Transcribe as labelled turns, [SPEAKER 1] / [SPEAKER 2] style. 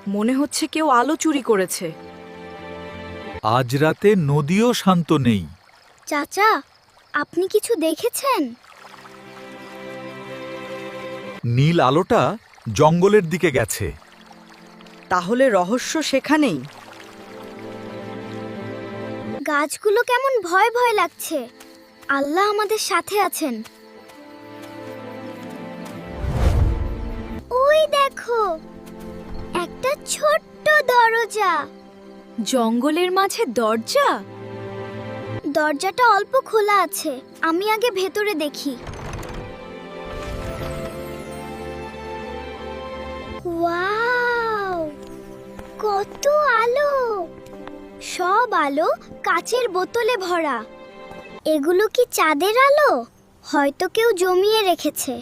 [SPEAKER 1] মনে হচ্ছে কেউ আলো চুরি করেছে।
[SPEAKER 2] আজ রাতে নদীও শান্ত নেই।
[SPEAKER 3] চাচা, আপনি কিছু দেখেছেন?
[SPEAKER 2] নীল আলোটা জঙ্গলের দিকে গেছে।
[SPEAKER 1] তাহলে রহস্য সেখানেই।
[SPEAKER 3] গাছগুলো কেমন ভয় ভয় লাগছে। আল্লাহ আমাদের সাথে আছেন। ওই দেখো, একটা ছোট্ট দরজা।
[SPEAKER 4] জঙ্গলের মাঝে দরজা?
[SPEAKER 3] দরজাটা অল্প খোলা আছে, আমি আগে ভেতরে দেখি। ওয়াও, কত আলো! সব আলো কাচের বোতলে ভরা। এগুলো কি চাঁদের আলো? হয়তো কেউ জমিয়ে রেখেছে।